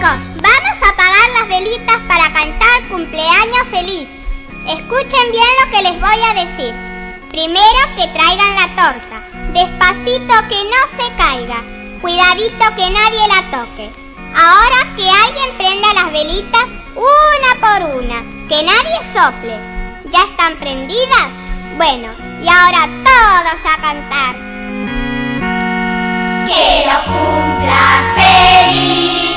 chicos, vamos a apagar las velitas para cantar cumpleaños feliz. Escuchen bien lo que les voy a decir. Primero que traigan la torta. Despacito que no se caiga. Cuidadito que nadie la toque. Ahora que alguien prenda las velitas una por una. Que nadie sople. ¿Ya están prendidas? Bueno, y ahora todos a cantar. Que lo cumpla feliz.